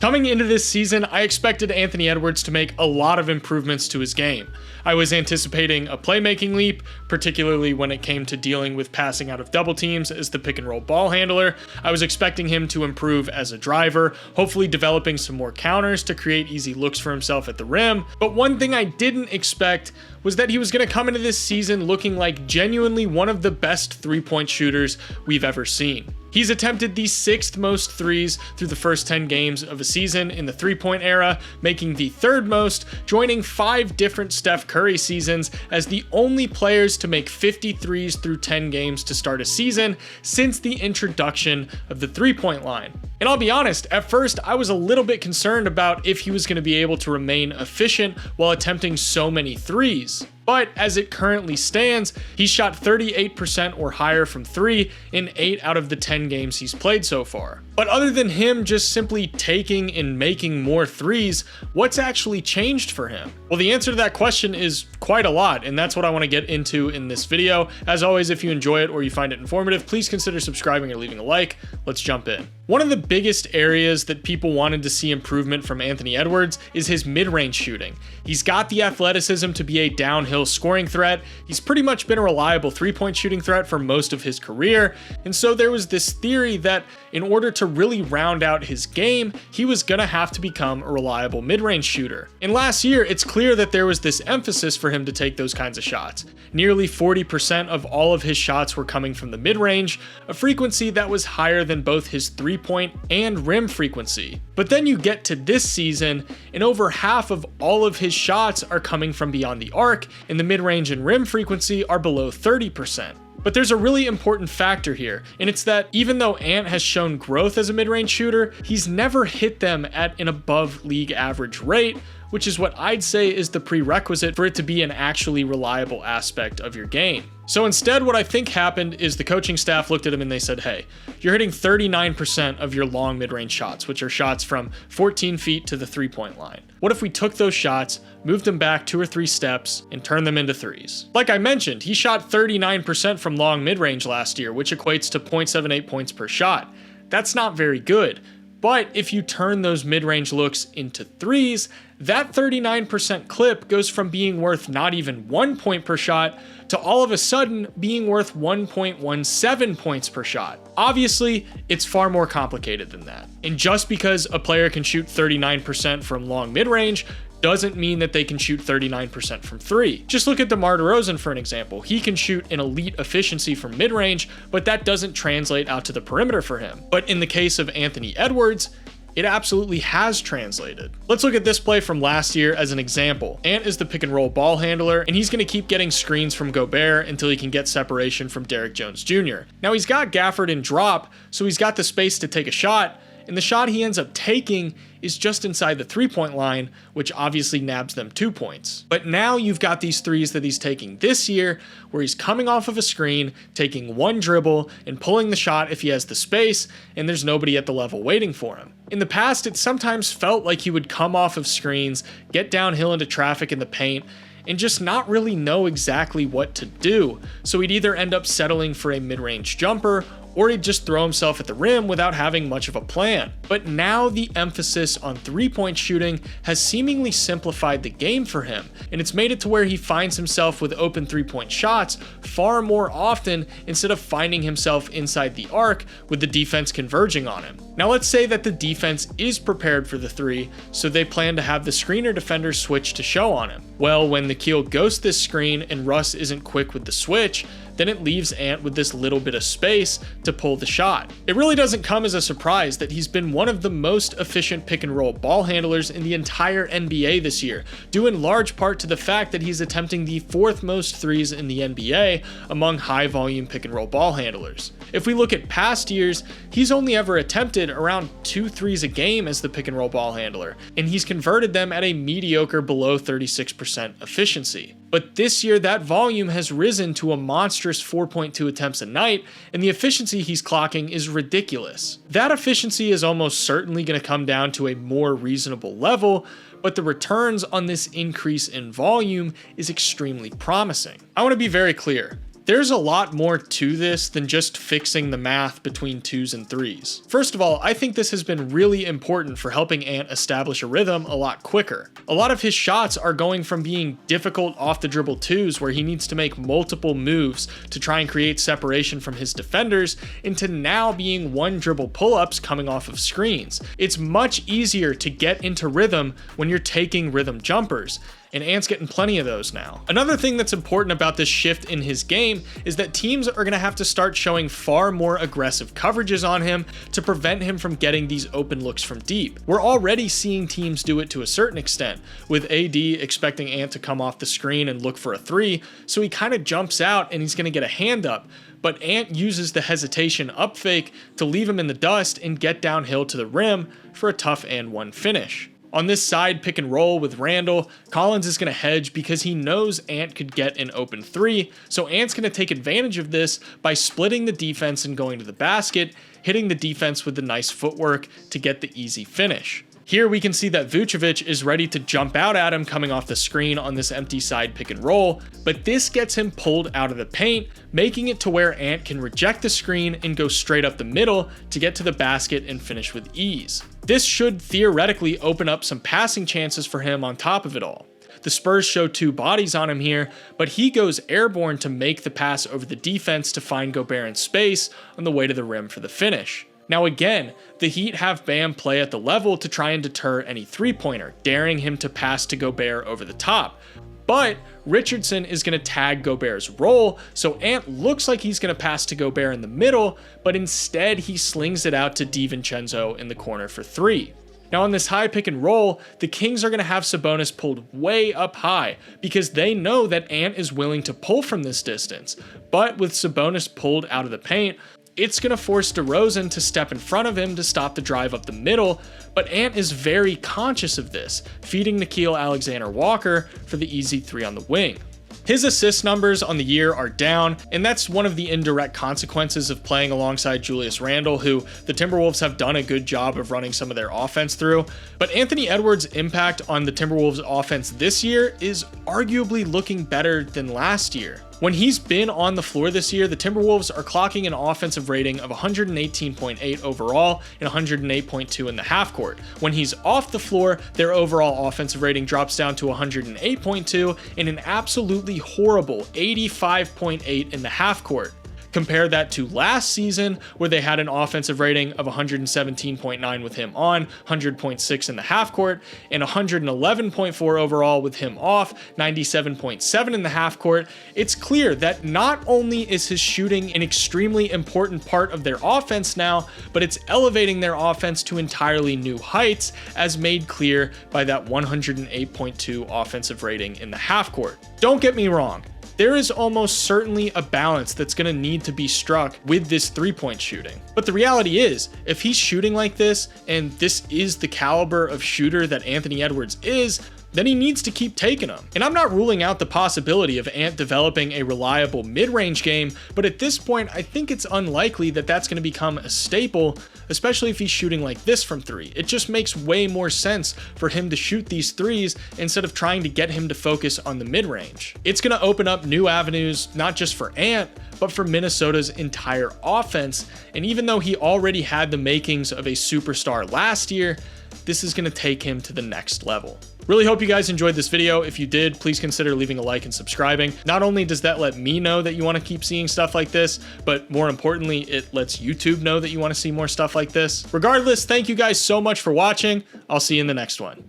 Coming into this season, I expected Anthony Edwards to make a lot of improvements to his game. I was anticipating a playmaking leap, particularly when it came to dealing with passing out of double teams as the pick and roll ball handler. I was expecting him to improve as a driver, hopefully developing some more counters to create easy looks for himself at the rim. But one thing I didn't expect was that he was going to come into this season looking like genuinely one of the best three-point shooters we've ever seen. He's attempted the 6th most threes through the first 10 games of a season in the three-point era, making the 3rd most, joining 5 different Steph Curry seasons as the only players to make 50 threes through 10 games to start a season since the introduction of the three-point line. And I'll be honest, at first I was a little bit concerned about if he was going to be able to remain efficient while attempting so many threes. But as it currently stands, he's shot 38% or higher from 3 in 8 out of the 10 games he's played so far. But other than him just simply taking and making more threes, what's actually changed for him? Well, the answer to that question is quite a lot, and that's what I want to get into in this video. As always, if you enjoy it or you find it informative, please consider subscribing or leaving a like. Let's jump in. One of the biggest areas that people wanted to see improvement from Anthony Edwards is his mid-range shooting. He's got the athleticism to be a downhill scoring threat. He's pretty much been a reliable three-point shooting threat for most of his career, and so there was this theory that in order to really round out his game, he was gonna have to become a reliable mid-range shooter. And last year, it's clear that there was this emphasis for him to take those kinds of shots. Nearly 40% of all of his shots were coming from the mid-range, a frequency that was higher than both his three-point and rim frequency. But then you get to this season, and over half of all of his shots are coming from beyond the arc, and the mid-range and rim frequency are below 30%. But there's a really important factor here, and it's that even though Ant has shown growth as a mid-range shooter, he's never hit them at an above league average rate, which is what I'd say is the prerequisite for it to be an actually reliable aspect of your game. So instead, what I think happened is the coaching staff looked at him and they said, hey, you're hitting 39% of your long mid-range shots, which are shots from 14 feet to the three-point line. What if we took those shots, moved them back 2 or 3 steps, and turned them into threes? Like I mentioned, he shot 39% from long mid-range last year, which equates to 0.78 points per shot. That's not very good. But if you turn those mid-range looks into threes, that 39% clip goes from being worth not even 1 point per shot to all of a sudden being worth 1.17 points per shot. Obviously, it's far more complicated than that. And just because a player can shoot 39% from long mid-range doesn't mean that they can shoot 39% from 3. Just look at DeMar DeRozan for an example. He can shoot an elite efficiency from mid-range, but that doesn't translate out to the perimeter for him. But in the case of Anthony Edwards, it absolutely has translated. Let's look at this play from last year as an example. Ant is the pick and roll ball handler, and he's going to keep getting screens from Gobert until he can get separation from Derrick Jones Jr. Now he's got Gafford in drop, so he's got the space to take a shot, and the shot he ends up taking is just inside the three-point line, which obviously nabs them 2 points. But now you've got these threes that he's taking this year, where he's coming off of a screen, taking one dribble, and pulling the shot if he has the space, and there's nobody at the level waiting for him. In the past, it sometimes felt like he would come off of screens, get downhill into traffic in the paint, and just not really know exactly what to do. So he'd either end up settling for a mid-range jumper, or he'd just throw himself at the rim without having much of a plan. But now the emphasis on three-point shooting has seemingly simplified the game for him, and it's made it to where he finds himself with open three-point shots far more often instead of finding himself inside the arc with the defense converging on him. Now let's say that the defense is prepared for the 3, so they plan to have the screener defender switch to show on him. Well, when Nikhil ghosts this screen and Russ isn't quick with the switch, then it leaves Ant with this little bit of space to pull the shot. It really doesn't come as a surprise that he's been one of the most efficient pick and roll ball handlers in the entire NBA this year, due in large part to the fact that he's attempting the 4th most threes in the NBA among high volume pick and roll ball handlers. If we look at past years, he's only ever attempted around 2 threes a game as the pick and roll ball handler, and he's converted them at a mediocre below 36% efficiency. But this year, that volume has risen to a monstrous 4.2 attempts a night, and the efficiency he's clocking is ridiculous. That efficiency is almost certainly going to come down to a more reasonable level, but the returns on this increase in volume is extremely promising. I want to be very clear. There's a lot more to this than just fixing the math between 2s and 3s. First of all, I think this has been really important for helping Ant establish a rhythm a lot quicker. A lot of his shots are going from being difficult off the dribble 2s where he needs to make multiple moves to try and create separation from his defenders into now being one dribble pull-ups coming off of screens. It's much easier to get into rhythm when you're taking rhythm jumpers, and Ant's getting plenty of those now. Another thing that's important about this shift in his game is that teams are going to have to start showing far more aggressive coverages on him to prevent him from getting these open looks from deep. We're already seeing teams do it to a certain extent, with AD expecting Ant to come off the screen and look for a 3, so he kind of jumps out and he's going to get a hand up, but Ant uses the hesitation up fake to leave him in the dust and get downhill to the rim for a tough and one finish. On this side pick and roll with Randall, Collins is going to hedge because he knows Ant could get an open 3, so Ant's going to take advantage of this by splitting the defense and going to the basket, hitting the defense with the nice footwork to get the easy finish. Here we can see that Vucevic is ready to jump out at him coming off the screen on this empty side pick and roll, but this gets him pulled out of the paint, making it to where Ant can reject the screen and go straight up the middle to get to the basket and finish with ease. This should theoretically open up some passing chances for him on top of it all. The Spurs show 2 bodies on him here, but he goes airborne to make the pass over the defense to find Gobert in space on the way to the rim for the finish. Now again, the Heat have Bam play at the level to try and deter any 3-pointer, daring him to pass to Gobert over the top. But Richardson is going to tag Gobert's roll, so Ant looks like he's going to pass to Gobert in the middle, but instead he slings it out to DiVincenzo in the corner for 3. Now on this high pick and roll, the Kings are going to have Sabonis pulled way up high because they know that Ant is willing to pull from this distance, but with Sabonis pulled out of the paint, it's going to force DeRozan to step in front of him to stop the drive up the middle, but Ant is very conscious of this, feeding Nickeil Alexander-Walker for the easy 3 on the wing. His assist numbers on the year are down, and that's one of the indirect consequences of playing alongside Julius Randle, who the Timberwolves have done a good job of running some of their offense through. But Anthony Edwards' impact on the Timberwolves offense this year is arguably looking better than last year. When he's been on the floor this year, the Timberwolves are clocking an offensive rating of 118.8 overall and 108.2 in the half court. When he's off the floor, their overall offensive rating drops down to 108.2 and an absolutely horrible 85.8 in the half court. Compare that to last season, where they had an offensive rating of 117.9 with him on, 100.6 in the half court, and 111.4 overall with him off, 97.7 in the half court. It's clear that not only is his shooting an extremely important part of their offense now, but it's elevating their offense to entirely new heights, as made clear by that 108.2 offensive rating in the half court. Don't get me wrong. There is almost certainly a balance that's going to need to be struck with this 3-point shooting. But the reality is, if he's shooting like this, and this is the caliber of shooter that Anthony Edwards is, then he needs to keep taking them. And I'm not ruling out the possibility of Ant developing a reliable mid-range game, but at this point, I think it's unlikely that that's going to become a staple, especially if he's shooting like this from 3. It just makes way more sense for him to shoot these 3s instead of trying to get him to focus on the mid-range. It's going to open up new avenues, not just for Ant, but for Minnesota's entire offense. And even though he already had the makings of a superstar last year, this is going to take him to the next level. Really hope you guys enjoyed this video. If you did, please consider leaving a like and subscribing. Not only does that let me know that you want to keep seeing stuff like this, but more importantly, it lets YouTube know that you want to see more stuff like this. Regardless, thank you guys so much for watching. I'll see you in the next one.